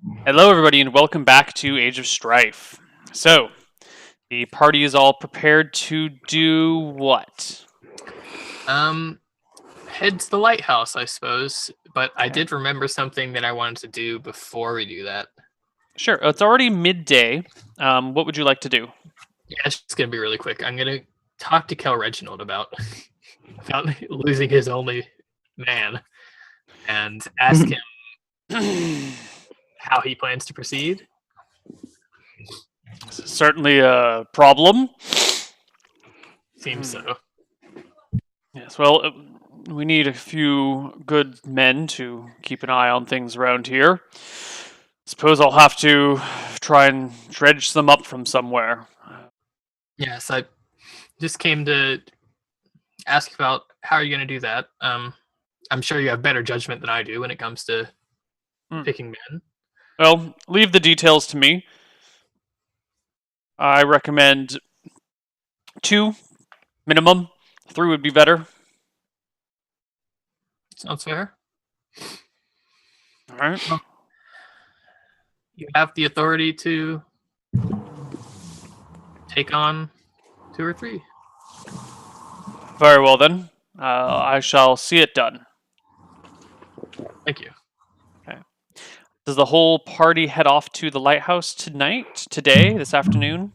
Hello, everybody, and welcome back to Age of Strife. So, the party is all prepared to do what? Um, Head to the lighthouse, I suppose. But I Okay. did remember something that I wanted to do before we do that. Sure, it's already midday. What would you like to do? Yeah, it's just gonna be really quick. I'm gonna talk to Kel Reginald about losing his only man and ask him how he plans to proceed. Certainly a problem. Seems so. Yes, well, we need a few good men to keep an eye on things around here. Suppose I'll have to try and dredge them up from somewhere. Yes, I just came to ask about how are you gonna do that. I'm sure you have better judgment than I do when it comes to picking men. Well, leave the details to me. I recommend 2 minimum. 3 would be better. Sounds fair. All right. You have the authority to take on 2 or 3. Very well then. I shall see it done. Thank you. Does the whole party head off to the lighthouse today, this afternoon?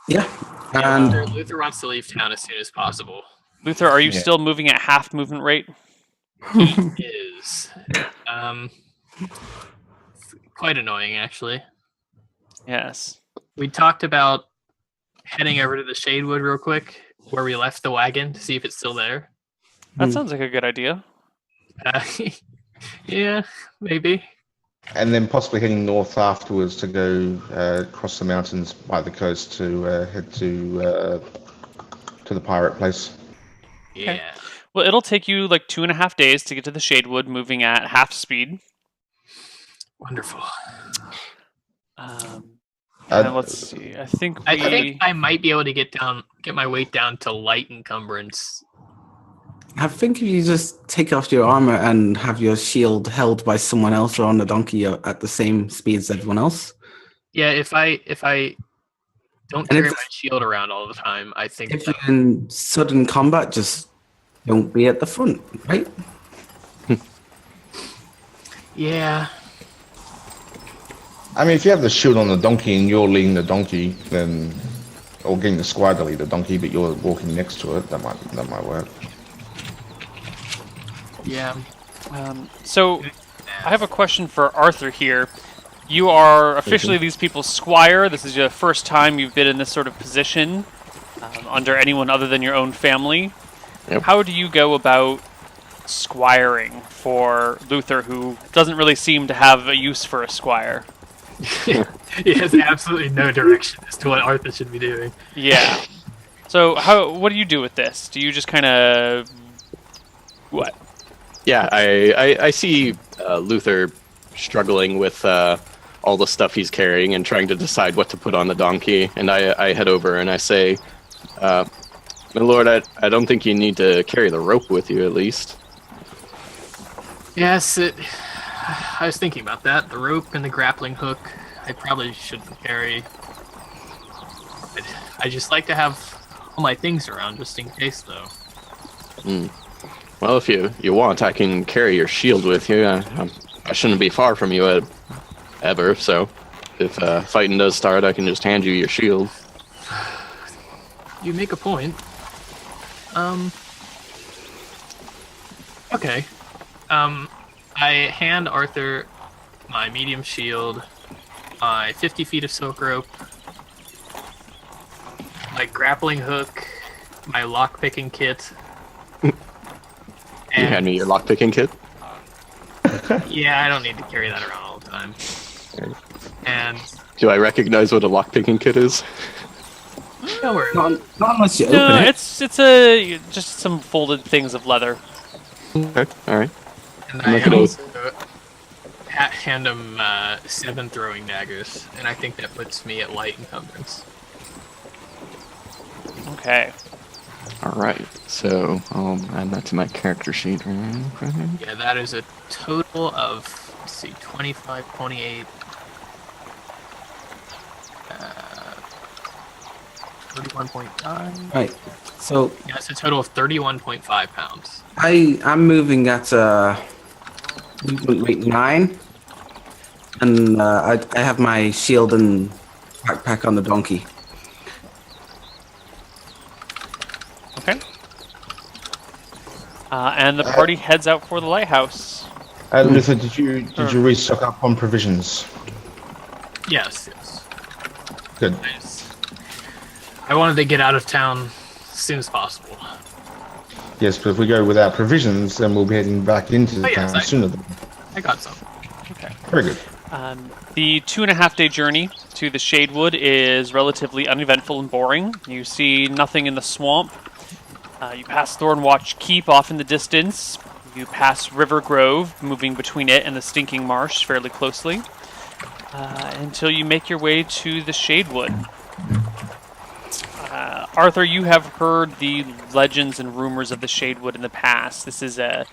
Yeah. Yeah, And Luther wants to leave town as soon as possible. Luther, are you Yeah. still moving at half movement rate? He is. Quite annoying, actually. Yes. We talked about heading over to the Shadewood real quick, where we left the wagon, to see if it's still there. That sounds like a good idea. Yeah, maybe. And then possibly heading north afterwards to go across the mountains by the coast to head to the pirate place. Yeah. Well, it'll take you like 2.5 days to get to the Shadewood, moving at half speed. Wonderful. Let's see. I think I might be able to get my weight down to light encumbrance. I think if you just take off your armor and have your shield held by someone else or on the donkey, you're at the same speed as everyone else. Yeah, if I don't carry my shield around all the time, I think If you're in sudden combat, just don't be at the front, right? Yeah. I mean, if you have the shield on the donkey and you're leading the donkey, then or getting the squire to lead the donkey, but you're walking next to it, that might work. Yeah. So, I have a question for Arthur here. You are officially these people's squire. This is your first time you've been in this sort of position under anyone other than your own family. Yep. How do you go about squiring for Luther, who doesn't really seem to have a use for a squire? He has absolutely no direction as to what Arthur should be doing. Yeah. So, what do you do with this? Do you just kind of... what? Yeah, I see Luther struggling with all the stuff he's carrying and trying to decide what to put on the donkey. And I head over and I say, my lord, I don't think you need to carry the rope with you, at least. Yes, I was thinking about that. The rope and the grappling hook, I probably shouldn't carry. I just like to have all my things around, just in case, though. Well, if you want, I can carry your shield with you. I shouldn't be far from you ever, so if fighting does start, I can just hand you your shield. You make a point. Okay. I hand Arthur my medium shield, my 50 feet of silk rope, my grappling hook, my lockpicking kit. You hand me your lockpicking kit? Yeah, I don't need to carry that around all the time. And Do I recognize what a lockpicking kit is? don't worry. Not unless you No, open it. it's just some folded things of leather. Okay, alright. And I'm I not gonna- also hand him 7 throwing daggers, and I think that puts me at light encumbrance. Okay. Alright, so I'll add that to my character sheet. Yeah, that is a total of, let's see, 25, 28, 31.9. Right. So Yeah, it's a total of 31.5 pounds. I'm moving at movement rate 9, and I have my shield and backpack on the donkey. Okay. And the party heads out for the lighthouse. Luther, did you restock up on provisions? Yes. Good. I wanted to get out of town as soon as possible. Yes, but if we go without provisions, then we'll be heading back into the town sooner than. I got some. Okay. Very good. The 2.5-day journey to the Shadewood is relatively uneventful and boring. You see nothing in the swamp. You pass Thornwatch Keep off in the distance. You pass River Grove, moving between it and the Stinking Marsh fairly closely, until you make your way to the Shadewood. Arthur, you have heard the legends and rumors of the Shadewood in the past. This is a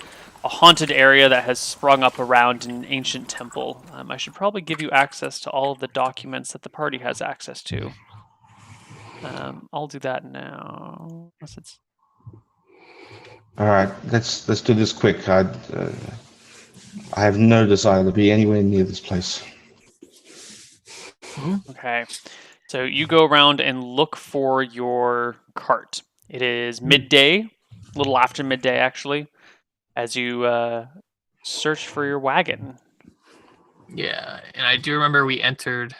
haunted area that has sprung up around an ancient temple. I should probably give you access to all of the documents that the party has access to. I'll do that now. Unless it's... All right, let's do this quick. I have no desire to be anywhere near this place. Okay. So you go around and look for your cart. It is midday, a little after midday actually, as you search for your wagon. Yeah, and I do remember we entered.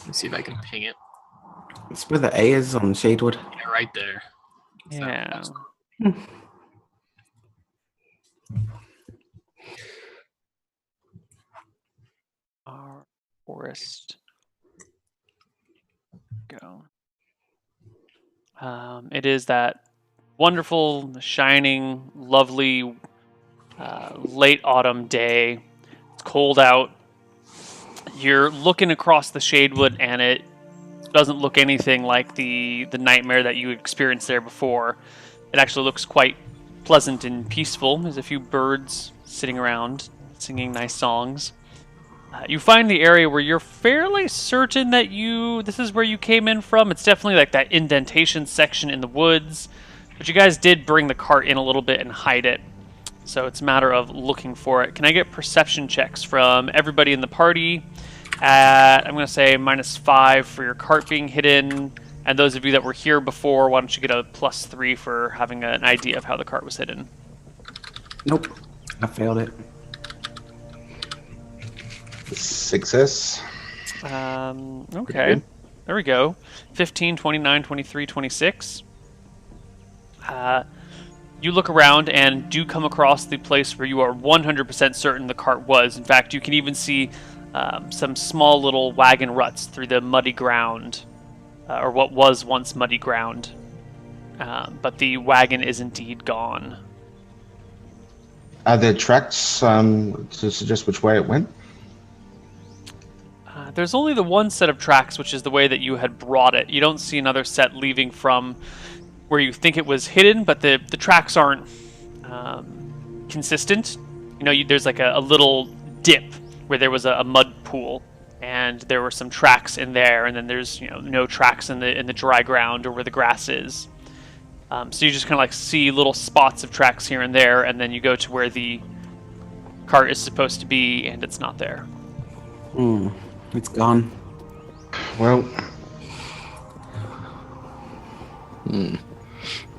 Let's see if I can ping it. It's where the A is on Shadewood. Yeah, right there. Yeah. Our forest. Go. It is that wonderful, shining, lovely late autumn day. It's cold out. You're looking across the Shadewood, and it doesn't look anything like the nightmare that you experienced there before. It actually looks quite pleasant and peaceful. There's a few birds sitting around singing nice songs. You find the area where you're fairly certain that this is where you came in from. It's definitely like that indentation section in the woods, but you guys did bring the cart in a little bit and hide it. So it's a matter of looking for it. Can I get perception checks from everybody in the party at, I'm going to say, -5 for your cart being hidden. And those of you that were here before, why don't you get a +3 for having an idea of how the cart was hidden? Nope, I failed it. Success. Okay. There we go. 15, 29, 23, 26. You look around and do come across the place where you are 100% certain the cart was. In fact, you can even see some small little wagon ruts through the muddy ground, or what was once muddy ground. But the wagon is indeed gone. Are there tracks to suggest which way it went? There's only the one set of tracks, which is the way that you had brought it. You don't see another set leaving from where you think it was hidden, but the tracks aren't consistent. You know, there's like a little dip where there was a mud pool, and there were some tracks in there, and then there's no tracks in the dry ground or where the grass is. So you just kind of like see little spots of tracks here and there, and then you go to where the cart is supposed to be, and it's not there. It's gone. Well,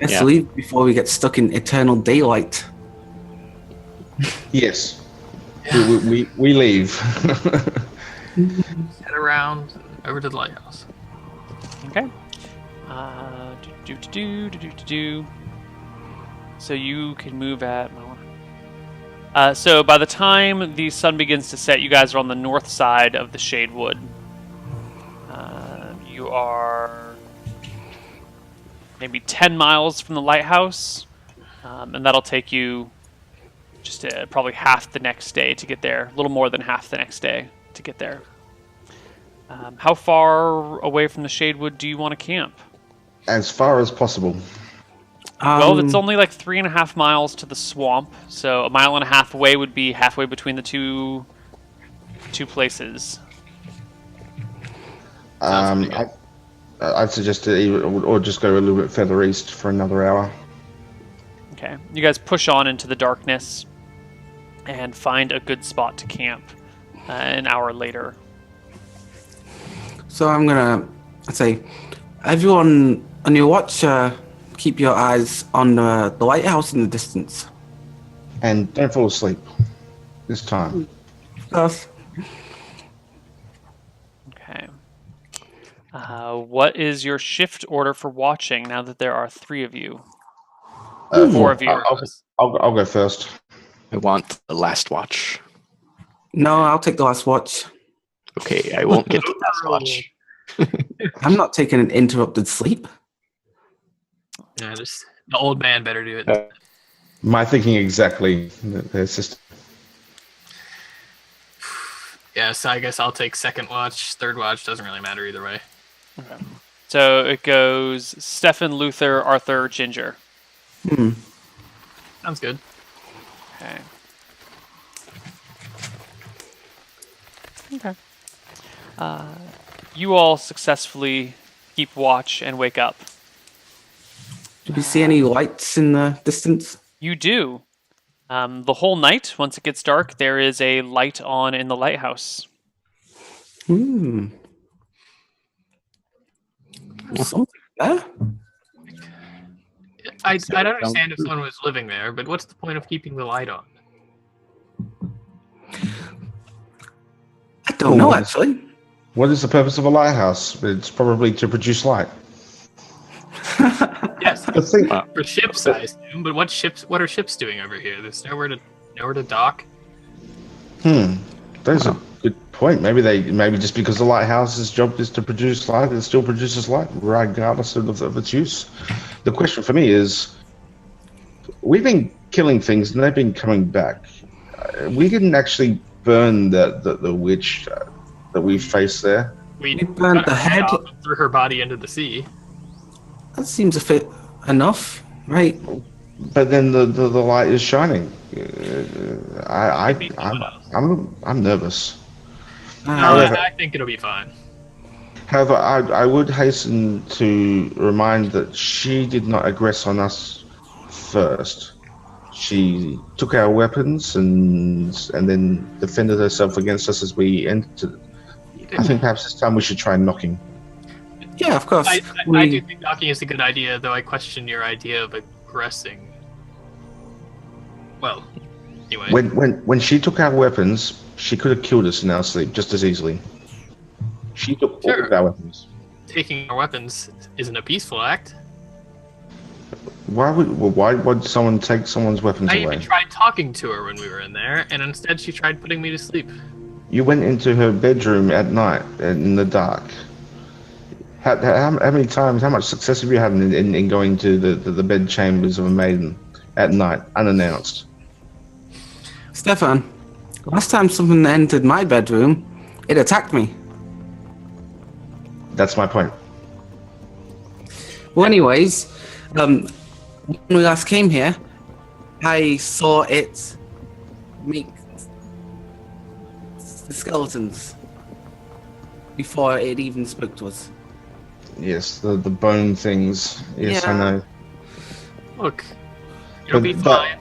Let's leave before we get stuck in eternal daylight. yes. We leave. Head around over to the lighthouse. Okay. So you can move at... so by the time the sun begins to set, you guys are on the north side of the Shadewood. You are maybe 10 miles from the lighthouse, and that'll take you just probably half the next day to get there. A little more than half the next day to get there. How far away from the Shadewood do you want to camp? As far as possible. Well, it's only like 3.5 miles to the swamp, so 1.5 miles away would be halfway between the two places. I'd suggest to either, or just go a little bit further east for another hour. Okay. You guys push on into the darkness and find a good spot to camp an hour later. So I'm gonna say, everyone on your watch, keep your eyes on the lighthouse in the distance. And don't fall asleep this time. Of course. Okay. What is your shift order for watching now that there are 3 of you? 4 of you. I'll go first. I want the last watch. No, I'll take the last watch. Okay, I won't get the last watch. I'm not taking an interrupted sleep. Yeah, the old man better do it. My thinking exactly. The system. Yeah, so I guess I'll take second watch. Third watch doesn't really matter either way. Okay. So it goes Stefan, Luther, Arthur, Ginger. Sounds good. Okay. Okay. You all successfully keep watch and wake up. Do you see any lights in the distance? You do. The whole night, once it gets dark, there is a light on in the lighthouse. Something there? I'd understand if someone was living there, but what's the point of keeping the light on? I don't know, actually. What is the purpose of a lighthouse? It's probably to produce light. Yes, The thing, for ships, I assume. But what are ships doing over here? There's nowhere to dock. that's a good point. Maybe just because the lighthouse's job is to produce light, it still produces light, regardless of its use. The question for me is, we've been killing things and they've been coming back. We didn't actually burn the witch that we faced there. We burned cut the her head. off and threw her body into the sea. That seems a fit enough, right? But then the light is shining. I'm nervous. No, However- I think it'll be fine. However, I would hasten to remind that she did not aggress on us first. She took our weapons and then defended herself against us as we entered. I think perhaps this time we should try knocking. Yeah, of course. I do think knocking is a good idea, though I question your idea of aggressing. Well, anyway. When she took our weapons, she could have killed us in our sleep just as easily. She took all of our weapons. Taking our weapons isn't a peaceful act. Why would someone take someone's weapons I away? even tried talking to her when we were in there, and instead she tried putting me to sleep. You went into her bedroom at night in the dark. How many times, how much success have you had in going to the bed chambers of a maiden at night, unannounced? Stefan, last time something entered my bedroom, it attacked me. That's my point. Well, anyways, when we last came here, I saw it make the skeletons before it even spoke to us. Yes, the bone things. Yes, Yeah. I know. Look, it'll be But fine.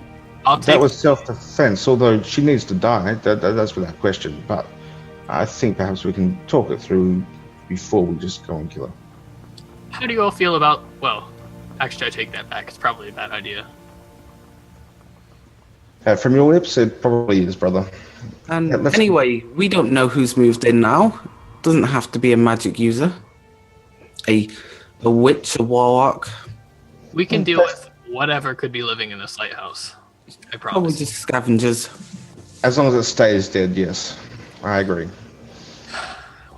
I'll take. That was self-defense, although she needs to die. That's without question. But I think perhaps we can talk it through before we just go and kill her. How do you all feel about? Well, actually, I take that back. It's probably a bad idea. From your lips, it probably is, brother. And Yeah, let's- anyway, we don't know who's moved in now. Doesn't have to be a magic user. A witch, a warlock, We can deal with whatever could be living in this lighthouse. I probably promise. just scavengers. As long as it stays dead, yes. I agree.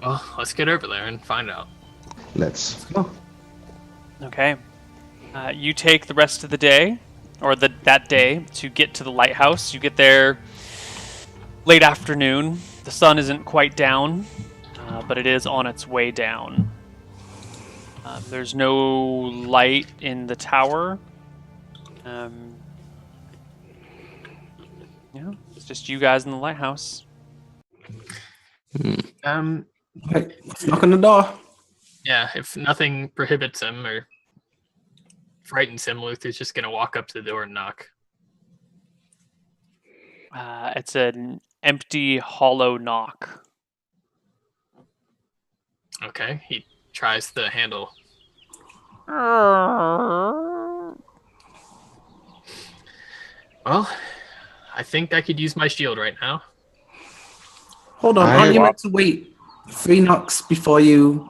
Well, let's get over there and find out. Let's. Oh, Okay. You take the rest of the day, or that day, to get to the lighthouse. You get there late afternoon. The sun isn't quite down, but it is on its way down. There's no light in the tower. Yeah, it's just you guys in the lighthouse. right, let's knock on the door. Yeah, if nothing prohibits him or frightens him, Luther's just gonna walk up to the door and knock. It's an empty, hollow knock. Okay, he tries the handle. Well, I think I could use my shield right now. Hold on, aren't you meant to wait 3 knocks before you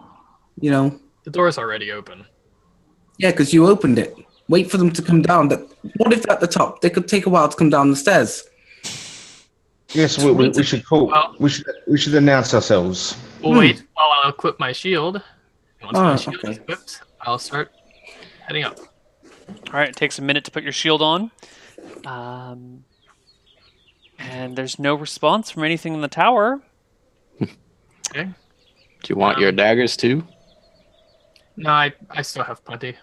know? The door's already open. Yeah, because you opened it. Wait for them to come down. What if they're at the top? They could take a while to come down the stairs. Yes, we should call. Well, we should announce ourselves. We'll wait while I'll equip my shield. And once my shield okay. is equipped, I'll start heading up. All right, it takes a minute to put your shield on. And there's no response from anything in the tower. Okay. Do you want your daggers too? No, I still have plenty.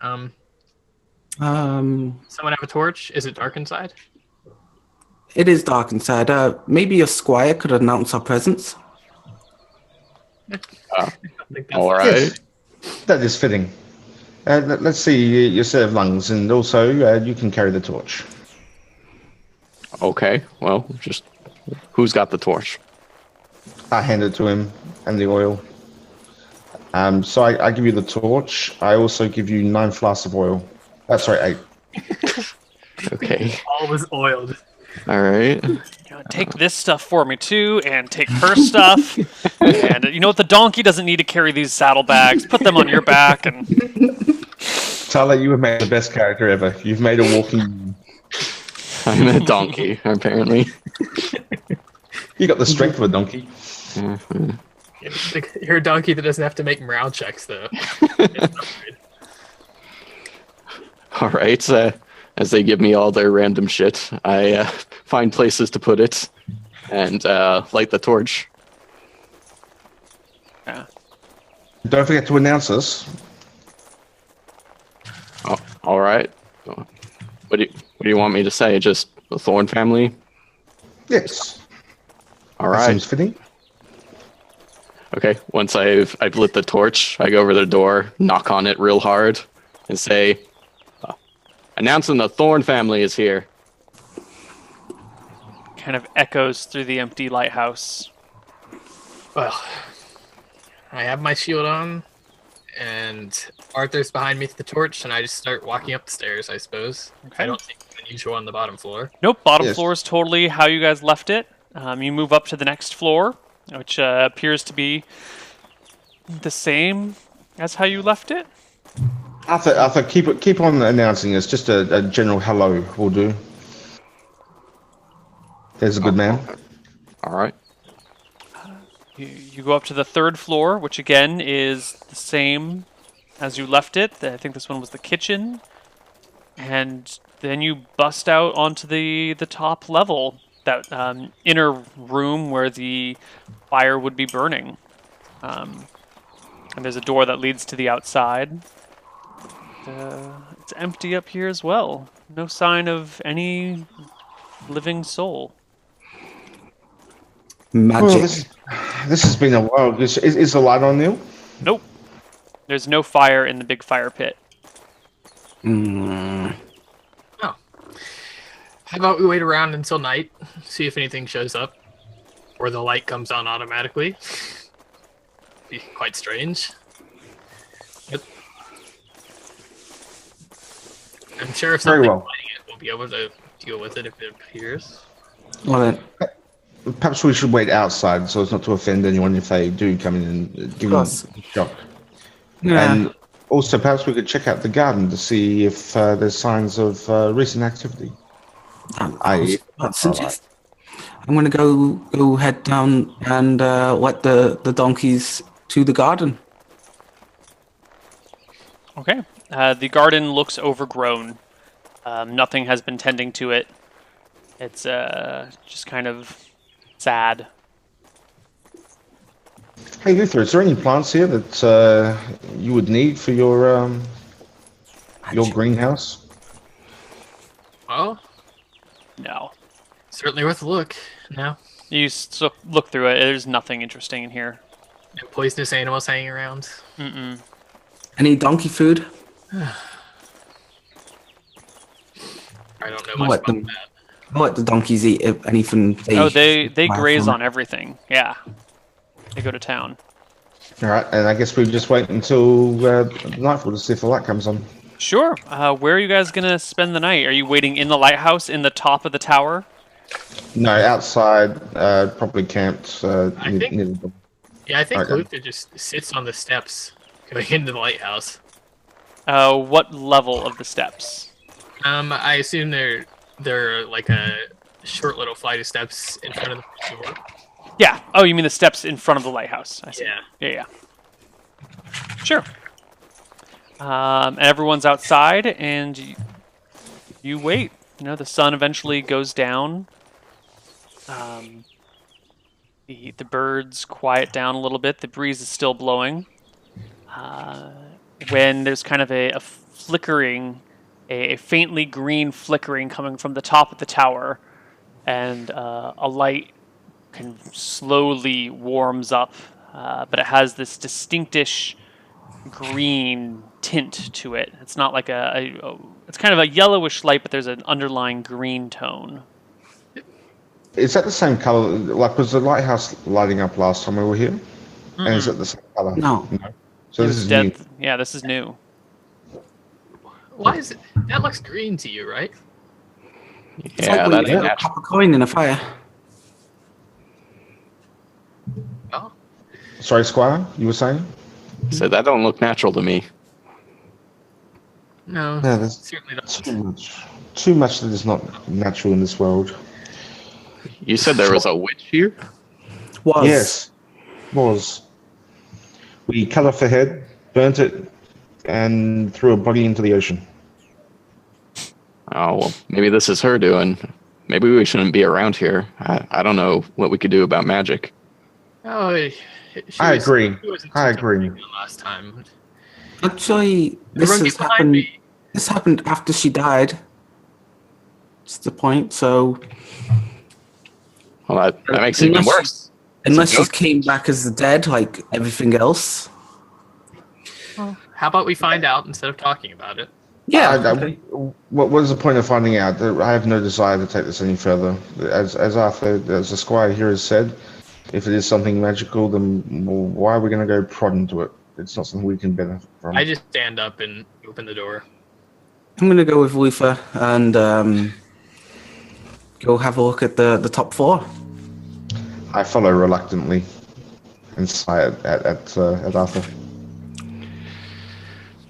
Someone have a torch? Is it dark inside? It is dark inside. Maybe a squire could announce our presence. I think that's All right. Yes, that is fitting. Let's see your set of lungs, and also you can carry the torch. Okay. Well, just who's got the torch? I hand it to him and the oil. So I give you the torch. I also give you 9 flasks of oil. Sorry, 8. Okay. all was oiled. All right. Take this stuff for me too, and take her stuff. And you know what? The donkey doesn't need to carry these saddlebags. Put them on your back, and Tyler, you have made the best character ever. You've made a walking. I'm a donkey, apparently. You got the strength of a donkey. You're a donkey that doesn't have to make morale checks, though. All right. As they give me all their random shit, I find places to put it and light the torch. yeah. Don't forget to announce us. Oh, all right. What do you want me to say? Just the Thorn family? Yes. All That right. seems fitting. Okay. Once I've lit the torch, I go over the door, knock on it real hard, and say, "Announcing the Thorn family is here." Kind of echoes through the empty lighthouse. Well, I have my shield on, and Arthur's behind me with the torch, and I just start walking up the stairs, I suppose. Okay. I don't think it's unusual on the bottom floor. Nope, bottom Yes. floor is totally how you guys left it. You move up to the next floor, which appears to be the same as how you left it. Arthur, keep on announcing us. Just a general hello will do. There's a good man. All right. You go up to the 3rd floor, which again is the same as you left it. I think this one was the kitchen. And then you bust out onto the top level, that inner room where the fire would be burning. And there's a door that leads to the outside. It's empty up here as well. No sign of any living soul. Magic. Well, this has been a while. Is the light on, Neil? Nope. There's no fire in the big fire pit. Mm. Oh. How about we wait around until night, see if anything shows up, or the light comes on automatically? Be quite strange. Yep. I'm sure if Very something well. lighting it, we'll be able to deal with it if it appears. Well then, Perhaps we should wait outside so as not to offend anyone if they do come in and give them course. a shock. yeah. And also, perhaps we could check out the garden to see if there's signs of recent activity. I'd suggest. I'm gonna go head down and let the donkeys to the garden. Okay. The garden looks overgrown. Nothing has been tending to it. It's just kind of sad. Hey, Luther, is there any plants here that you would need for your greenhouse? Well, No. certainly worth a look. Now, You look through it. There's nothing interesting in here. No poisonous animals hanging around. Mm-mm. Any donkey food? I don't know I'll much let about them. that. I'll let the donkeys eat anything they. Oh, they buy graze from. on everything. Yeah, they go to town. All right, and I guess we just wait until nightfall to see if the light comes on. Sure. Where are you guys gonna spend the night? Are you waiting in the lighthouse in the top of the tower? No, outside, probably camped I near, think- near the. Yeah, I think Okay. Luther just sits on the steps going into the lighthouse. What level of the steps? I assume they're like a short little flight of steps in front of the door. Yeah. Oh, you mean the steps in front of the lighthouse? I see. Yeah. Yeah. Sure. And everyone's outside, and you wait. You know, the sun eventually goes down. The birds quiet down a little bit. The breeze is still blowing. When there's kind of a flickering, a faintly green flickering coming from the top of the tower, and a light kind of slowly warms up, but it has this distinctish green tint to it. It's not like it's kind of a yellowish light, but there's an underlying green tone. Is that the same color? Like, was the lighthouse lighting up last time we were here? And is it the same color? No. So It this was is dead. new. Yeah, this is new. Why is it? That looks green to you, right? It's Yeah, like when that you ain't throw a natural. copper coin in a fire. Oh, Sorry, Squire, you were saying? So that don't look natural to me. no, Yeah, there's certainly doesn't. too much. Too much that is not natural in this world. You said there was a witch here? Was. Yes, was. We cut off the head, burnt it, and threw a body into the ocean. Oh, well, maybe this is her doing. Maybe we shouldn't be around here. I don't know what we could do about magic. Oh, I agree. she wasn't I too agree. tough last time. Actually, this Everyone has get behind happened. me. This happened after she died. That's the point. So Well, that makes it even Unless she- worse. unless she joke. came back as the dead, like everything else. How about we find out instead of talking about it? Okay. What is the point of finding out? I have no desire to take this any further. As the Squire here has said, if it is something magical, then why are we going to go prod into it? It's not something we can benefit from. I just stand up and open the door. I'm gonna go with Luther and go have a look at the top floor. I follow reluctantly and sigh at Arthur.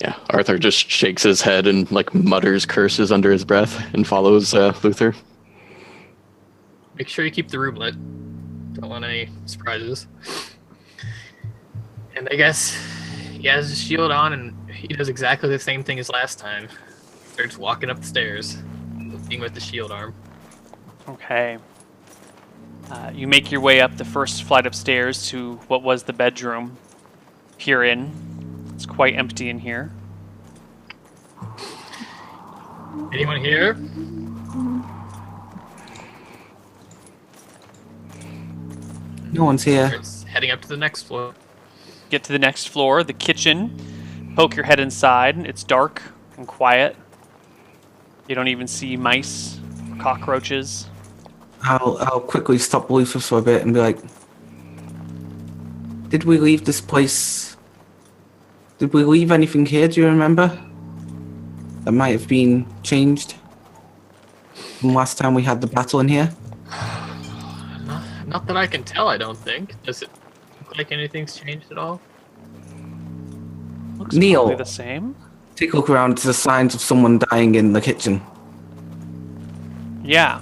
Yeah, Arthur just shakes his head and like mutters curses under his breath and follows Luther. Make sure you keep the room lit. Don't want any surprises. And I guess he has his shield on, and he does exactly the same thing as last time. Starts walking up the stairs, looking with the shield arm. Okay. You make your way up the first flight of stairs to what was the bedroom. Peer in. It's quite empty in here. Anyone here? No one's here. Starts heading up to the next floor. Get to the next floor, the kitchen. Poke your head inside. It's dark and quiet. You don't even see mice or cockroaches. I'll quickly stop Luther for a bit and be like, "Did we leave this place? Did we leave anything here? Do you remember? That might have been changed from last time we had the battle in here." Not that I can tell, I don't think. Does it look like anything's changed at all? Looks Neil. probably the same. Take a look around to the signs of someone dying in the kitchen. Yeah.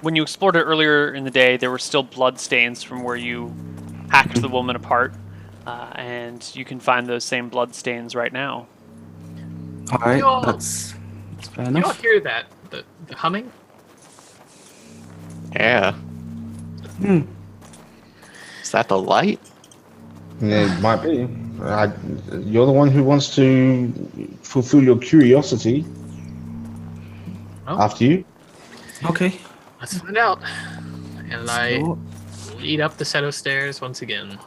When you explored it earlier in the day, there were still blood stains from where you hacked the woman apart, and you can find those same blood stains right now. All right, Yo. that's fair You don't enough. hear that? The humming? Yeah. Hmm. Is that the light? Yeah, it might be. You're the one who wants to fulfill your curiosity. Oh. After you. Okay. Let's find out. And I So, lead up the set of stairs once again.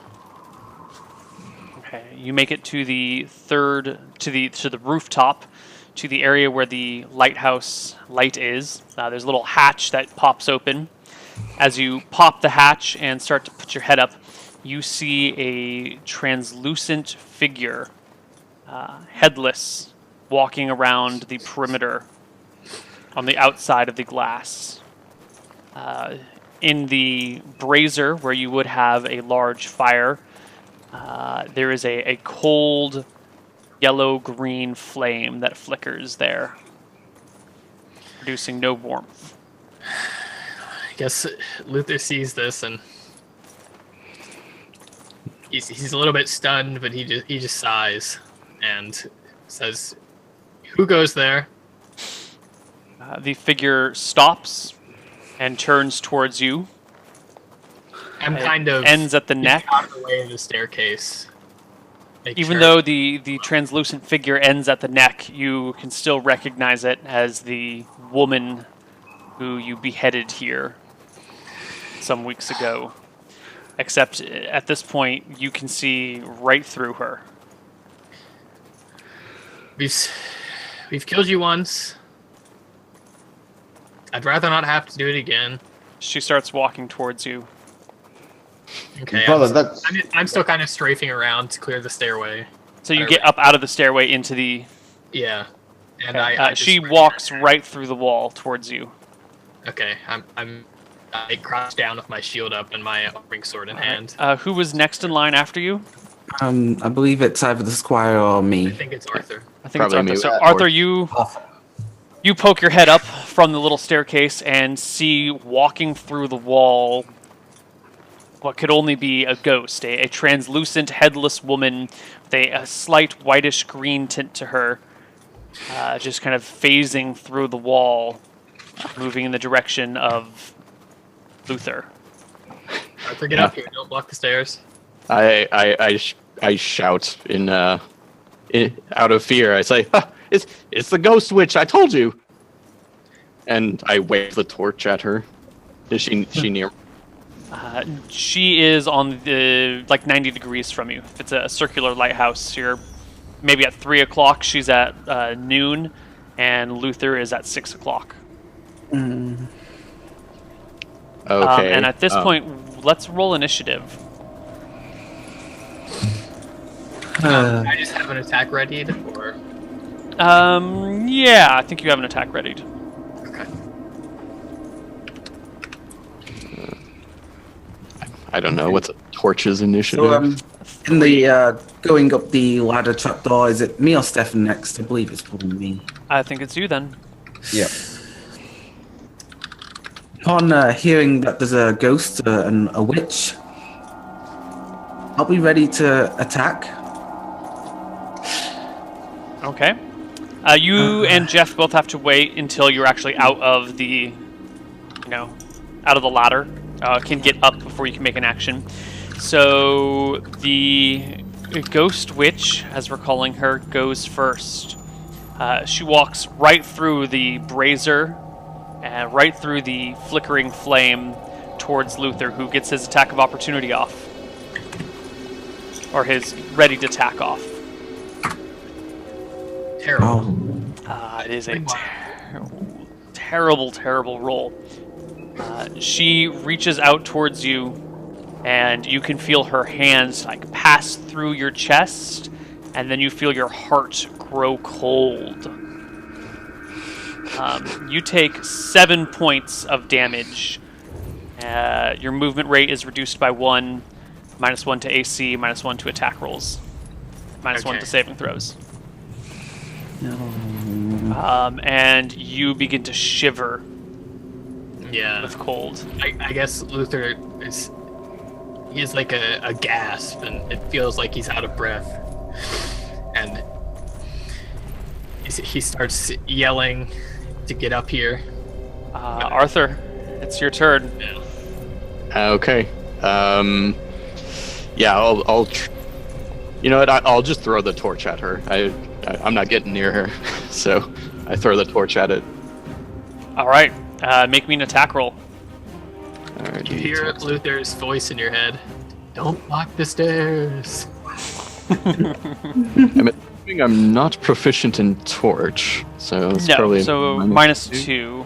You make it to the rooftop, to the area where the lighthouse light is. There's a little hatch that pops open. As you pop the hatch and start to put your head up, you see a translucent figure, headless, walking around the perimeter on the outside of the glass. In the brazier, where you would have a large fire, there is a cold yellow-green flame that flickers there, producing no warmth. I guess Luther sees this and he's a little bit stunned, but he just sighs and says, "Who goes there?" The figure stops and turns towards you. I'm kind of ends at the neck. out of the way of the staircase. Even though the translucent figure ends at the neck, you can still recognize it as the woman who you beheaded here some weeks ago. Except at this point, you can see right through her. We've killed you once. I'd rather not have to do it again. She starts walking towards you. Okay, Brother, I'm still kind of strafing around to clear the stairway. So you get up out of the stairway into the... Yeah, and Okay. I She just- walks right through the wall towards you. Okay, I crouch down with my shield up and my ring sword in hand. Who was next in line after you? I believe it's either the squire or I me. think it's Arthur. I think it's Probably Arthur. me. So Or- Arthur, you poke your head up from the little staircase and see walking through the wall what could only be a ghost, a translucent, headless woman with a slight whitish-green tint to her, just kind of phasing through the wall, moving in the direction of Luther. Arthur, get up here. Don't block the stairs. I shout in out of fear. I say, "Ah, it's the ghost witch. I told you." And I wave the torch at her. Is she near? She is on the 90 degrees from you. If it's a circular lighthouse, you're maybe at 3 o'clock. She's at noon, and Luther is at 6 o'clock. Okay. And at this point, let's roll initiative. I just have an attack readied, or Yeah, I think you have an attack readied. okay. I don't know what's a torch's initiative. So, in the going up the ladder trapdoor, is it me or Stefan next? I believe it's probably me. I think it's you then. Yeah. Upon hearing that there's a ghost and a witch, I'll be ready to attack. Okay. You and Jeff both have to wait until you're actually out of the, out of the ladder. Can get up before you can make an action. So the ghost witch, as we're calling her, goes first. She walks right through the brazier, right through the flickering flame towards Luther, who gets his attack of opportunity off. Or his ready to attack off. Terrible. Oh, It is a terrible roll. She reaches out towards you, and you can feel her hands pass through your chest, and then you feel your heart grow cold. You take 7 points of damage. Your movement rate is reduced by 1, -1 to AC, -1 to attack rolls, -1 Okay. to saving throws. And you begin to shiver Yeah. with cold. I guess Luther he has like a gasp, and it feels like he's out of breath, and he starts yelling to get up here. Arthur, it's your turn. Okay. Yeah, I'll you know what? I'll just throw the torch at her. I'm not getting near her, so I throw the torch at it. All right, make me an attack roll. All right, You hear Luther's voice in your head. Don't block the stairs. I'm assuming I'm not proficient in torch, so it's No, probably so minus 2.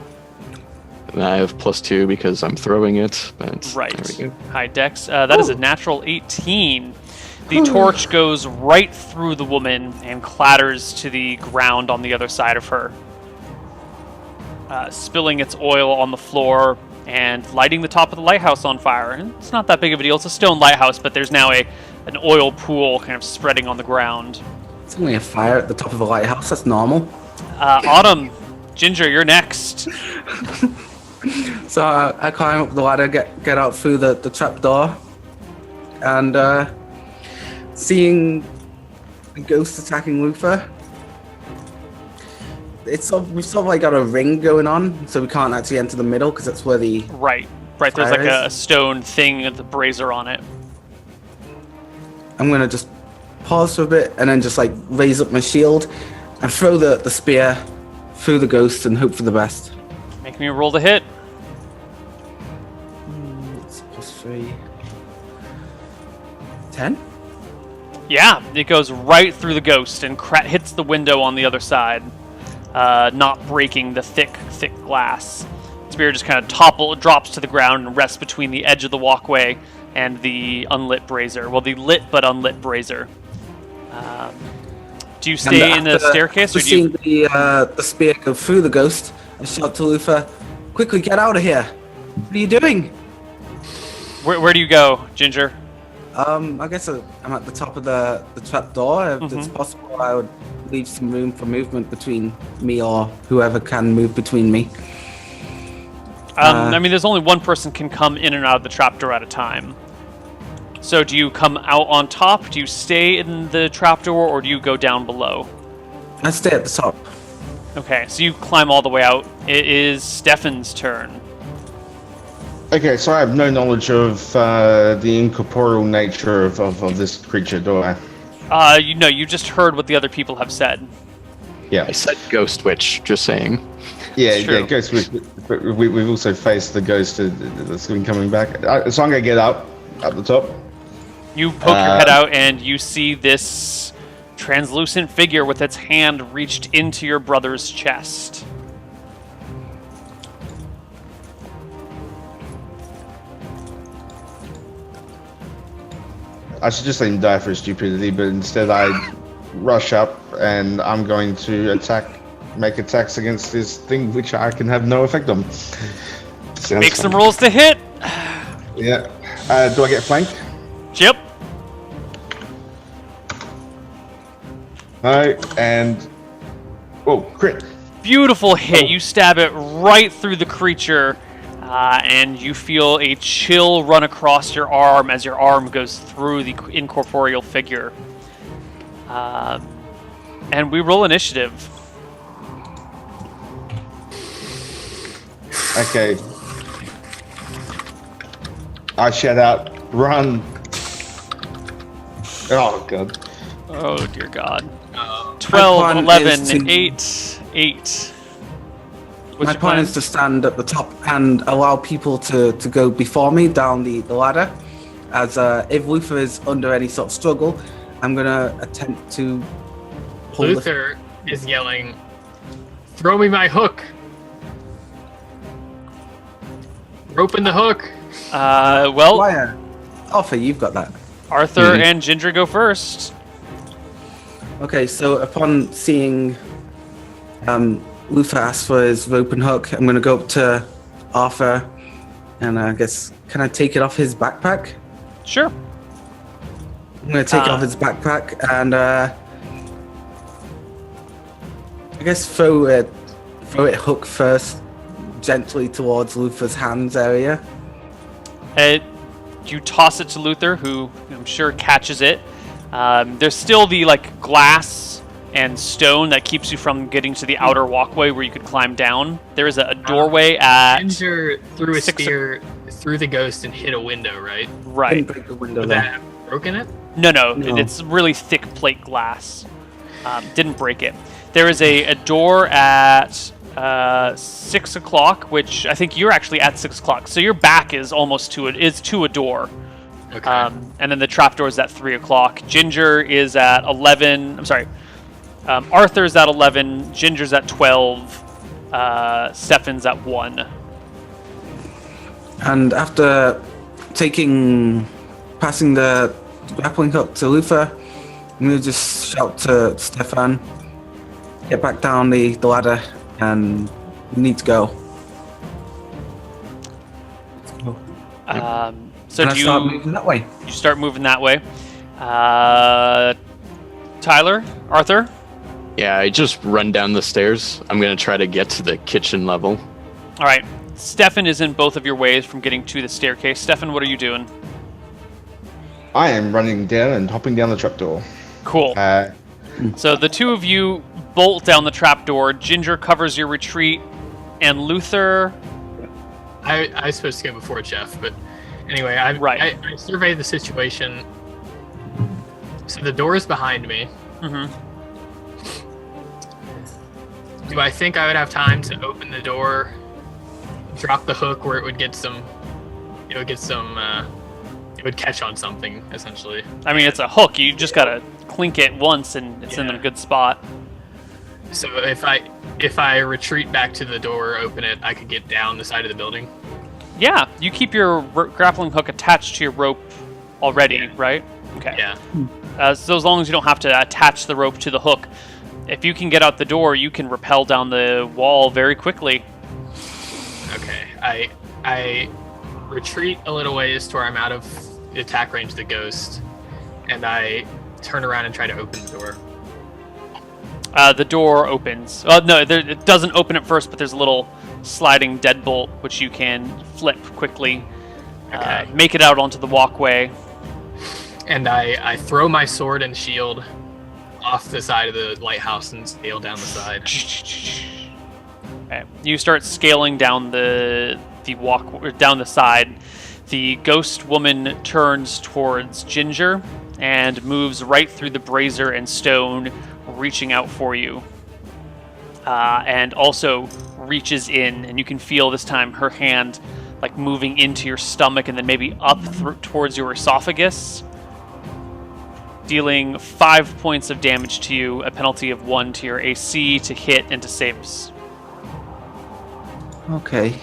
And I have +2 because I'm throwing it. But Right. there we go. High dex. That is a natural 18. The torch goes right through the woman and clatters to the ground on the other side of her, spilling its oil on the floor and lighting the top of the lighthouse on fire. And it's not that big of a deal. It's a stone lighthouse, but there's now an oil pool kind of spreading on the ground. It's only a fire at the top of a lighthouse. That's normal. Autumn, Ginger, you're next. So I climb up the ladder, get out through the trap door, and seeing a ghost attacking Luther. We've sort of like got a ring going on, so we can't actually enter the middle because that's where the Right. There's like fire a stone thing with the brazier on it. I'm gonna just pause for a bit and then just like raise up my shield and throw the spear through the ghost and hope for the best. Make me roll to hit. It's +3. 10? Yeah, it goes right through the ghost and hits the window on the other side, not breaking the thick glass. Spear just kind of drops to the ground and rests between the edge of the walkway and the unlit brazier. Well, the lit but unlit brazier. Do you stay in the staircase, or do you? After seeing the spear go through the ghost, I shout to Luther, "Quickly, get out of here! What are you doing?" Where do you go, Ginger? I guess I'm at the top of the trap door. If it's possible, I would leave some room for movement between me or whoever can move between me. I mean, there's only one person can come in and out of the trapdoor at a time. So do you come out on top? Do you stay in the trapdoor, or do you go down below? I stay at the top. Okay, so you climb all the way out. It is Stefan's turn. Okay, so I have no knowledge of the incorporeal nature of this creature, do I? You just heard what the other people have said. Yeah. I said ghost witch, just saying. Yeah, True. yeah, ghost. But we've also faced the ghost that's been coming back. So I'm gonna get up the top. You poke your head out and you see this translucent figure with its hand reached into your brother's chest. I should just let him die for his stupidity, but instead I rush up and I'm going to make attacks against this thing which I can have no effect on. Sounds Make fun. some rolls to hit. Yeah. Do I get flank? Chip. No, and crit. Beautiful hit. You stab it right through the creature, and you feel a chill run across your arm as your arm goes through the incorporeal figure. And we roll initiative. Okay. I shout out, run. Oh god. Oh dear God. 12, plan 11, is to- 8. What's My your plan is to stand at the top and allow people to go before me down the ladder. As if Luther is under any sort of struggle, I'm going to attempt to pull Luther is yelling, "Throw me my hook! Rope in the hook!" Well, Wire. Arthur, you've got that. Arthur and Ginger go first. Okay, so upon seeing Luther ask for his rope and hook, I'm going to go up to Arthur and I guess, can I take it off his backpack? Sure. I'm going to take it off his backpack and I guess throw it hook first gently towards Luther's hands area. You toss it to Luther, who I'm sure catches it. There's still the glass and stone that keeps you from getting to the outer walkway where you could climb down. There is a doorway at Ginger threw a 6 spear through the ghost and hit a window, right? right. Didn't break the window Would there. that have broken it? No, No. it's really thick plate glass. Didn't break it. There is a door at 6 o'clock, which I think you're actually at 6 o'clock. So your back is almost to a door. Okay. And then the trapdoor is at 3 o'clock. Ginger is at 11. I'm sorry. Arthur's at 11. Ginger's at 12. Stefan's at 1. And after passing the grappling hook to Luther, I'm going to just shout to Stefan, get back down the ladder, and we need to go. So and I do start moving that way. you start moving that way? Tyler? Arthur? Yeah, I just run down the stairs. I'm gonna try to get to the kitchen level. All right. Stefan is in both of your ways from getting to the staircase. Stefan, what are you doing? I am running down and hopping down the trapdoor. Cool. So the two of you bolt down the trapdoor. Ginger covers your retreat, and Luther. I was supposed to go before Jeff, but anyway, I surveyed the situation. So the door is behind me. Mm-hmm. Do I think I would have time to open the door, drop the hook where it would get some, it would catch on something, essentially. I mean, it's a hook. You just gotta clink it once, and it's in a good spot. So if I retreat back to the door, open it, I could get down the side of the building. Yeah, you keep your grappling hook attached to your rope already, right? Okay. Yeah. So as long as you don't have to attach the rope to the hook, if you can get out the door, you can rappel down the wall very quickly. Okay. I retreat a little ways to where I'm out of the attack range of the ghost, and I turn around and try to open the door. The door opens. No, it doesn't open at first, but there's a little sliding deadbolt which you can flip quickly. Okay. Make it out onto the walkway. And I throw my sword and shield off the side of the lighthouse and scale down the side. Okay. You start scaling down the down the side. The ghost woman turns towards Ginger and moves right through the brazier and stone, reaching out for you. And also reaches in, and you can feel this time her hand like moving into your stomach and then maybe up towards your esophagus, dealing 5 points of damage to you, a penalty of 1 to your AC, to hit, and to saves. Okay.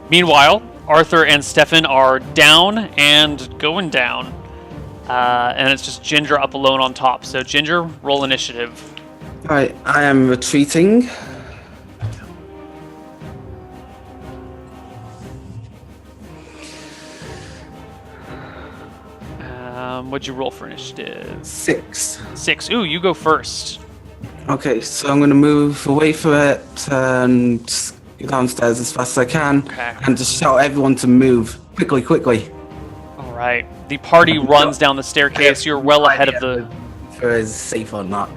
Meanwhile, Arthur and Stefan are down and going down. And it's just Ginger up alone on top. So Ginger, roll initiative. Alright, I am retreating. What'd you roll for initiative? 6. 6. Ooh, you go first. Okay, so I'm going to move away from it and just go downstairs as fast as I can, Okay. and just shout at everyone to move quickly. All right. The party runs down the staircase. You're well ahead of the... If it is safe or not.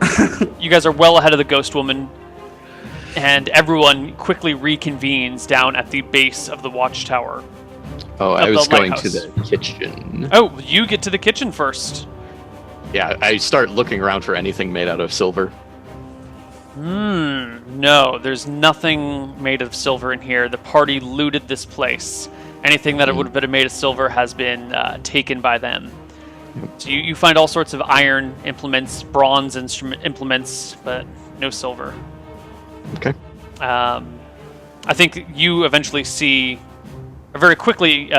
You guys are well ahead of the ghost woman. And everyone quickly reconvenes down at the base of the watchtower. Oh, Of I was the going lighthouse. to the kitchen. Oh, you get to the kitchen first. Yeah, I start looking around for anything made out of silver. No, there's nothing made of silver in here. The party looted this place. Anything that it would have been made of silver has been taken by them. So you find all sorts of iron implements, bronze implements, but no silver. Okay. I think you eventually see, very quickly,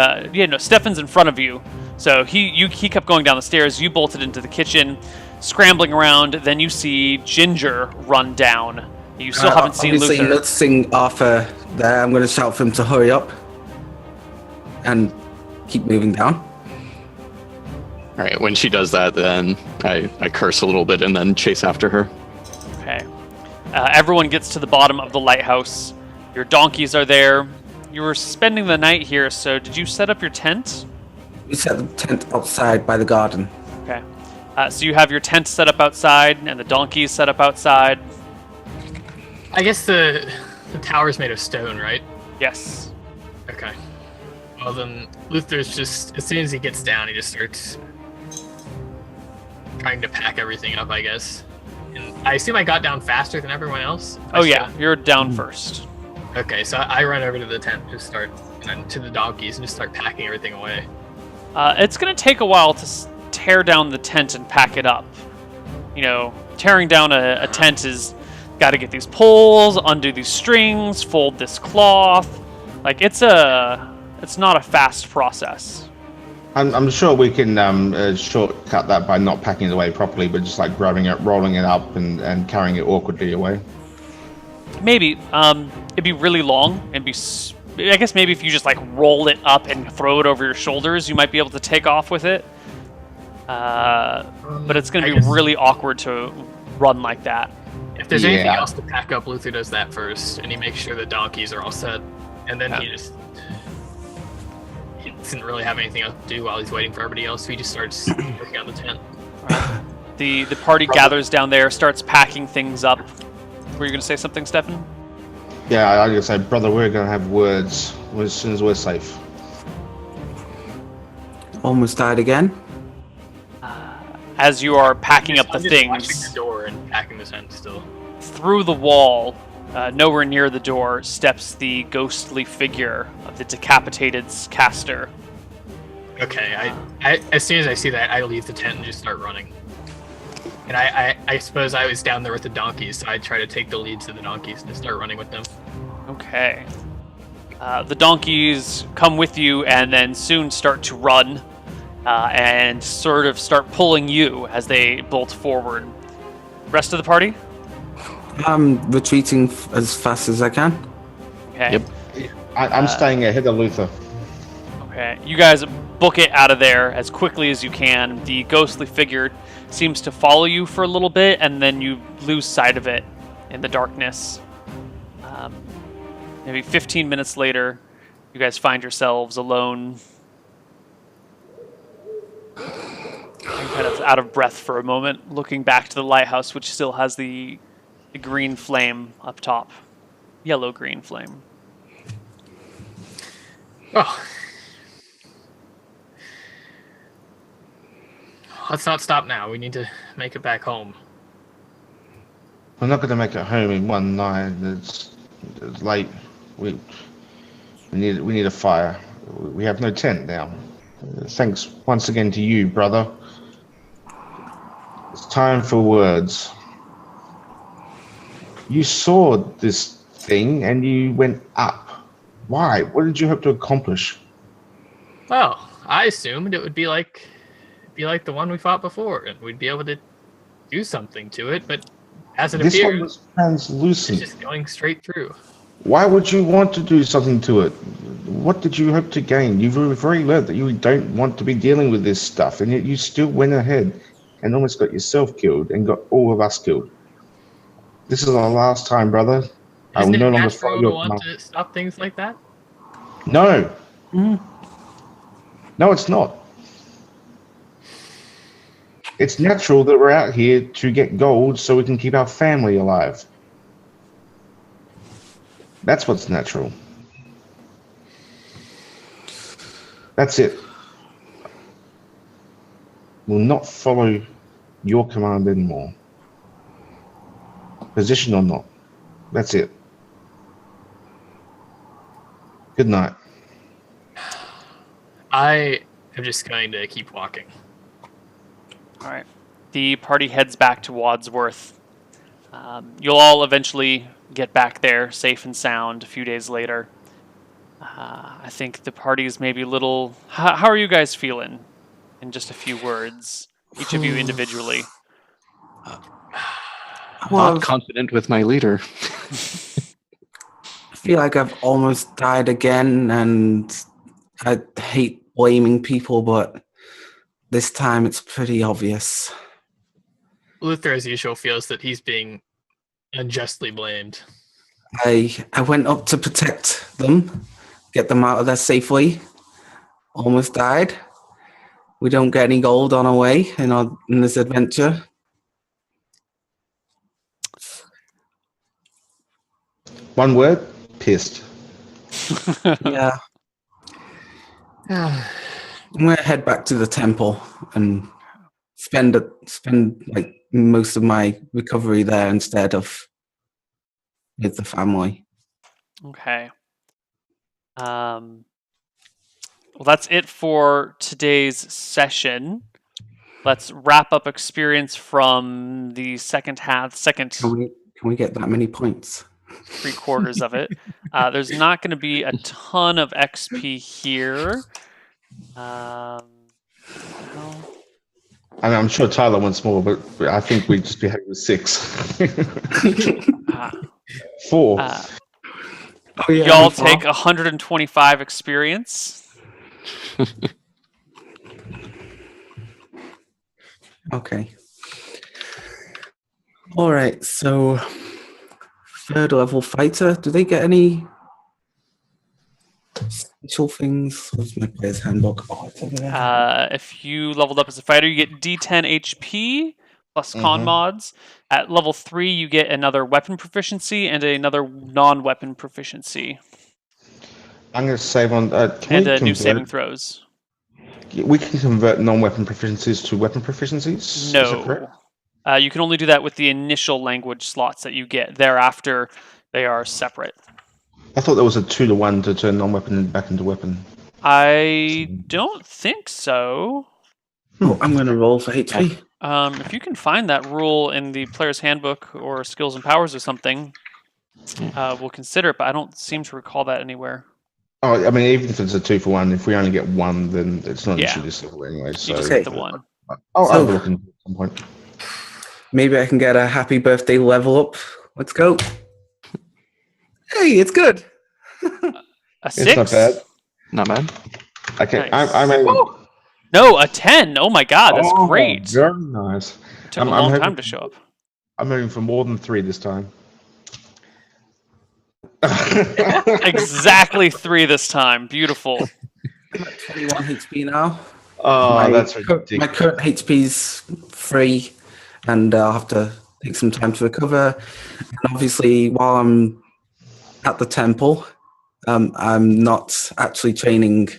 Stefan's in front of you. So he kept going down the stairs. You bolted into the kitchen, scrambling around. Then you see Ginger run down. You still haven't seen Obviously, Luther. noticing Arthur there, I'm going to shout for him to hurry up and keep moving down. All right. When she does that, then I curse a little bit and then chase after her. Okay. Everyone gets to the bottom of the lighthouse. Your donkeys are there. You were spending the night here, so did you set up your tent? We set the tent outside by the garden. Okay. So you have your tent set up outside and the donkeys set up outside. I guess the tower's made of stone, right? Yes. Okay. Well then, Luther's just, as soon as he gets down, he just starts trying to pack everything up, I guess. And I assume I got down faster than everyone else. Oh yeah, you're down first. Okay, so I run over to the tent, and then to the donkeys, and just start packing everything away. It's going to take a while to tear down the tent and pack it up. You know, tearing down a tent is got to get these poles, undo these strings, fold this cloth. Like it's not a fast process. I'm sure we can shortcut that by not packing it away properly, but just like grabbing it, rolling it up, and carrying it awkwardly away. Maybe it'd be really long and I guess maybe if you just like roll it up and throw it over your shoulders, you might be able to take off with it. But it's going to be really awkward to run like that. If there's anything else to pack up, Luther does that first, and he makes sure the donkeys are all set, and then he doesn't really have anything else to do while he's waiting for everybody else, so he just starts working on the tent. Right. The party gathers down there, starts packing things up. Were you going to say something, Stefan? Yeah, I was gonna say, brother, we're gonna have words as soon as we're safe. Almost died again. As you are packing up the I'm just things watching the door and packing the tent still. through the wall, nowhere near the door, steps the ghostly figure of the decapitated caster. Okay, I as soon as I see that, I leave the tent and just start running. And I suppose I was down there with the donkeys, so I try to take the lead to the donkeys and just start running with them. Okay. The donkeys come with you and then soon start to run and sort of start pulling you as they bolt forward. Rest of the party? I'm retreating as fast as I can. Okay. Yep. I'm staying ahead of Luther. Okay. You guys book it out of there as quickly as you can. The ghostly figure seems to follow you for a little bit, and then you lose sight of it in the darkness. Maybe 15 minutes later, you guys find yourselves alone. I'm kind of out of breath for a moment, looking back to the lighthouse, which still has the green flame up top. Yellow-green flame. Oh. Let's not stop now. We need to make it back home. We're not gonna make it home in one night. It's late. We need a fire. We have no tent now. Thanks once again to you, brother. It's time for words. You saw this thing and you went up. Why? What did you hope to accomplish? Well, I assumed it would be like the one we fought before, and we'd be able to do something to it, but as it This one appears, was translucent. it's just going straight through. Why would you want to do something to it? What did you hope to gain? You've already learned that you don't want to be dealing with this stuff, and yet you still went ahead and almost got yourself killed and got all of us killed. This is our last time, brother. I will Isn't no it longer follow natural to your want command. to stop things like that? No. No, it's not. It's natural that we're out here to get gold so we can keep our family alive. That's what's natural. That's it. We'll not follow your command anymore. Position or not. That's it. Good night. I am just going to keep walking. All right. The party heads back to Wadsworth. You'll all eventually get back there safe and sound a few days later. I think the party is maybe a little... How are you guys feeling? In just a few words. Each of you individually. Well, Not confident with my leader. I feel like I've almost died again, and I hate blaming people, but this time it's pretty obvious. Luther, as usual, feels that he's being unjustly blamed. I went up to protect them, get them out of there safely. Almost died. We don't get any gold on our way in this adventure. One word, pissed. Yeah. I'm gonna head back to the temple and spend like most of my recovery there instead of with the family. Okay. Well, that's it for today's session. Let's wrap up experience from the second Can we get that many points? 3/4 of it. There's not going to be a ton of XP here. Well, And I'm sure Tyler wants more, but I think we'd just be happy with 6. 4. Oh, yeah, y'all four. take 125 experience. Okay. All right. So, 3rd level fighter. Do they get any special things? What's my player's handbook? Oh, it's over there. If you leveled up as a fighter, you get D10 HP plus con Mhm. mods. At level 3, you get another weapon proficiency and another non-weapon proficiency. I'm going to save on. Can And we new convert? saving throws. We can convert non-weapon proficiencies to weapon proficiencies. Is that correct? No. You can only do that with the initial language slots that you get. Thereafter, they are separate. I thought there was a 2-to-1 to turn non-weapon back into weapon. I don't think so. Oh, I'm going to roll for HP. If you can find that rule in the player's handbook or skills and powers or something, we'll consider it, but I don't seem to recall that anywhere. Oh, I mean, even if it's a 2-for-1, if we only get 1, then it's not an Yeah. issue this level anyway. So You just Okay. get the one. I'll So- overlook it at some point. Maybe I can get a happy birthday level up. Let's go. Hey, it's good. A 6? It's not bad. Not bad. Okay, Nice. I'm aiming. No, a 10. Oh my god, that's Oh, great. Very nice. It took a I'm long hoping- time to show up. I'm aiming for more than 3 this time. Exactly 3 this time. Beautiful. I'm at 21 HP now. Oh, that's My ridiculous. current HP's 3, and I'll have to take some time to recover. And obviously, while I'm at the temple, I'm not actually training.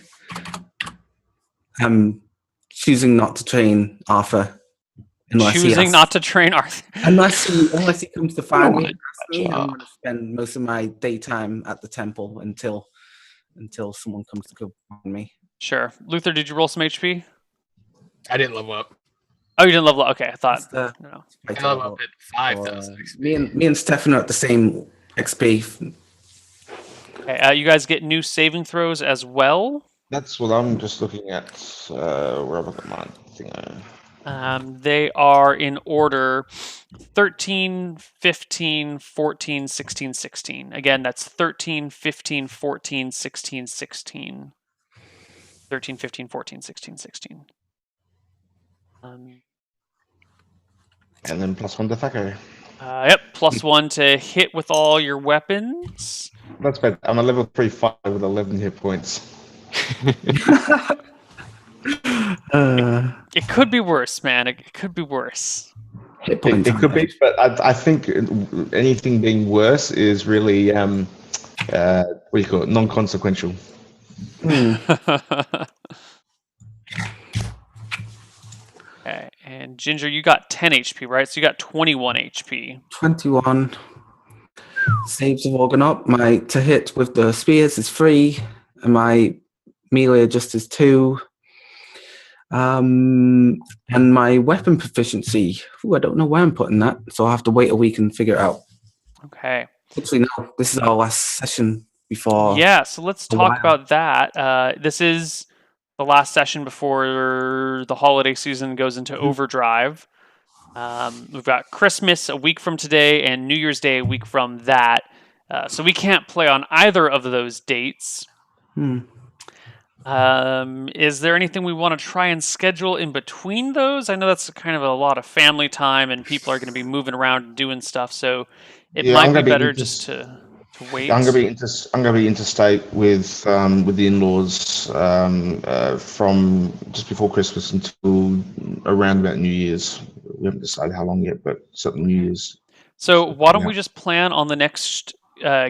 I'm choosing not to train Arthur Choosing not to train Arthur. unless he comes to find me. Oh, And ask me, I'm job. going to spend most of my daytime at the temple until someone comes to go find me. Sure. Luther, did you roll some HP? I didn't level up. Oh, you didn't level up. Okay, I thought. That's the No. fighter I level level. up at 5,000 XP. Me and Stefan are at the same XP. Okay, you guys get new saving throws as well. That's what I'm just looking at. Where have I got my thing? They are in order 13, 15, 14, 16, 16. Again, that's 13, 15, 14, 16, 16. 13, 15, 14, 16, 16. And then +1 to Thaco. Yep, +1 to hit with all your weapons. That's bad. I'm a level 3 fighter with 11 hit points. It could be worse, man. It could be worse. Hit points. It could be, but I think anything being worse is really what do you call it? Non-consequential. Okay, and Ginger, you got 10 HP, right? So you got 21 HP. 21. Saves have all gone up. My to hit with the spears is 3, and my melee just is 2. And my weapon proficiency, I don't know where I'm putting that, so I'll have to wait a week and figure it out. Okay. Actually, no, this is our last session before. Yeah, so let's a talk while. about that. This is the last session before the holiday season goes into overdrive. We've got Christmas a week from today and New Year's Day a week from that. So we can't play on either of those dates. Is there anything we want to try and schedule in between those? I know that's kind of a lot of family time and people are going to be moving around and doing stuff. So it Yeah, might I'm be gonna be better inter- just to wait. I'm gonna be interstate with the in-laws from just before Christmas until around about New Year's. We haven't decided how long yet, but certainly New Year's. So why don't Yeah. we just plan on the next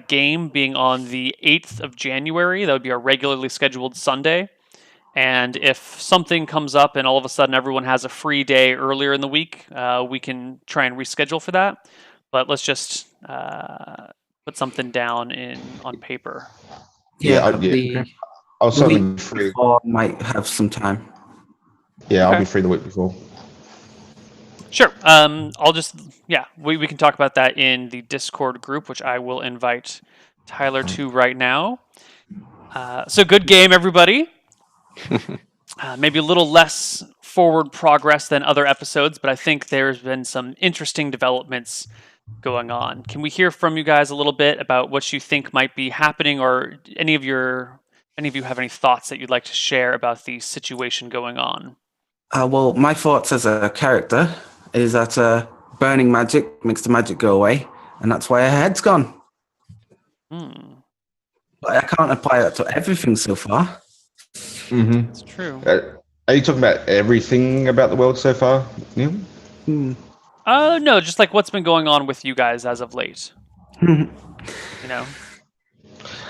game being on the 8th of January? That would be our regularly scheduled Sunday. And if something comes up and all of a sudden everyone has a free day earlier in the week, we can try and reschedule for that. But let's just put put something down on paper. Yeah, I'll the certainly week be free. before might have some time. Yeah, I'll Okay. be free the week before. Sure. I'll just we can talk about that in the Discord group, which I will invite Tyler to right now. So good game, everybody. Maybe a little less forward progress than other episodes, but I think there's been some interesting developments going on. Can we hear from you guys a little bit about what you think might be happening, or any of you have any thoughts that you'd like to share about the situation going on? Well, my thoughts as a character is that burning magic makes the magic go away, and that's why her head's gone. But I can't apply that to everything so far. Mm-hmm. That's true. Are you talking about everything about the world so far, Neil? No, just like what's been going on with you guys as of late. You know?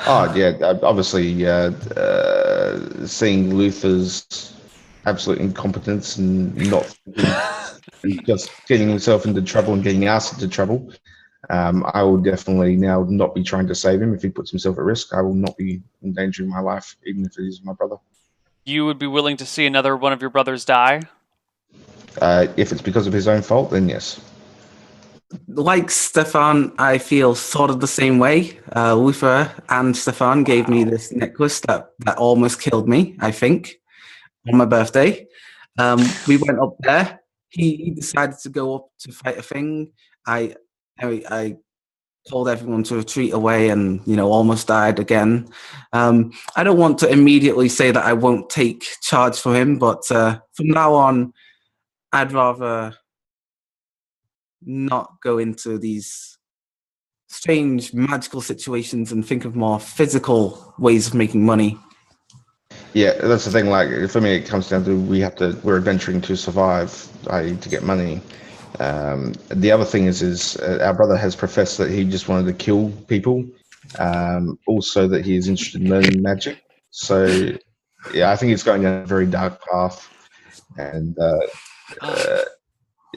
Oh, yeah, obviously seeing Luther's absolute incompetence and not and just getting himself into trouble and getting us into trouble. I will definitely now not be trying to save him. If he puts himself at risk, I will not be endangering my life, even if it is my brother. You would be willing to see another one of your brothers die? If it's because of his own fault, then yes. Like Stefan, I feel sort of the same way. Luther and Stefan gave me this necklace that almost killed me, I think, on my birthday. We went up there. He decided to go up to fight a thing. I told everyone to retreat away and, almost died again. I don't want to immediately say that I won't take charge for him, but from now on, I'd rather not go into these strange magical situations and think of more physical ways of making money. Yeah, that's the thing. Like for me, it comes down to we're adventuring to survive, i.e., to get money. The other thing is our brother has professed that he just wanted to kill people. Also, that he is interested in learning magic. So, yeah, I think he's going down a very dark path. And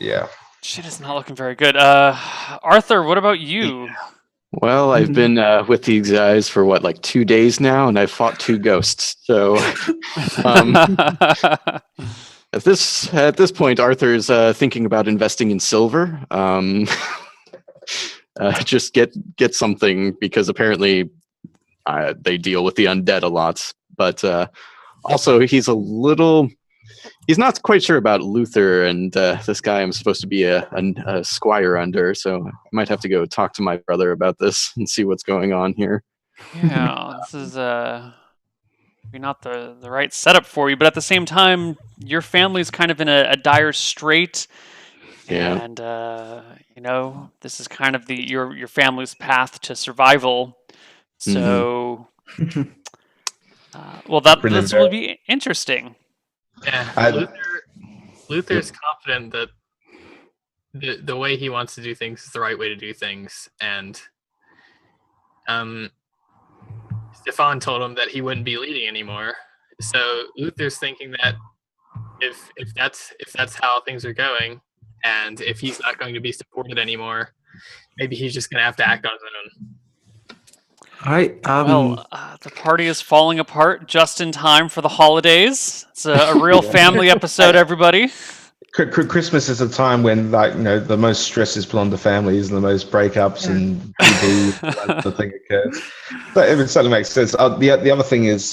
yeah. Shit is not looking very good. Arthur, what about you? Well, I've been with these guys for 2 days now, and I've fought 2 ghosts. So at this point, Arthur's thinking about investing in silver. Just get something, because apparently they deal with the undead a lot. But also, he's not quite sure about Luther and this guy I'm supposed to be a squire under, so I might have to go talk to my brother about this and see what's going on here. Yeah, this is maybe not the right setup for you, but at the same time, your family's kind of in a dire strait. Yeah. And this is kind of your family's path to survival. So this will be interesting. Yeah, Luther's confident that the way he wants to do things is the right way to do things, and Stefan told him that he wouldn't be leading anymore. So Luther's thinking that if that's how things are going, and if he's not going to be supported anymore, maybe he's just going to have to act on his own. All right. The party is falling apart just in time for the holidays. It's a real family episode, everybody. Christmas is a time when, the most stress is put on the families and the most breakups and the thing occurs. But it certainly makes sense. The other thing is,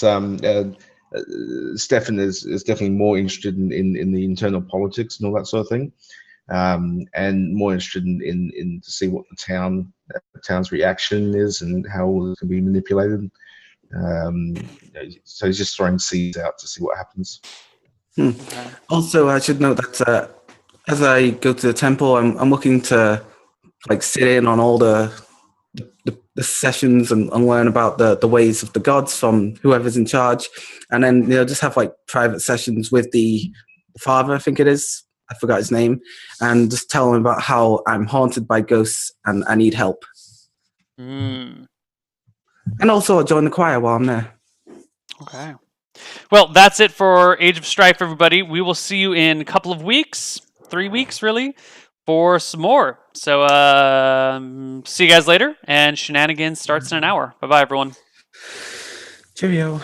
Stefan is definitely more interested in the internal politics and all that sort of thing, and more interested in to see what the town's reaction is and how it can be manipulated. So he's just throwing seeds out to see what happens. Also, I should note that as I go to the temple, I'm looking to sit in on all the sessions and learn about the ways of the gods from whoever's in charge, and then just have private sessions with the father, I think it is. I forgot his name, and just tell him about how I'm haunted by ghosts and I need help. And also I'll join the choir while I'm there. Okay. Well, that's it for Age of Strife, everybody. We will see you in a couple of weeks, 3 weeks, really, for some more. So see you guys later, and Shenanigans starts in an hour. Bye-bye, everyone. Cheerio.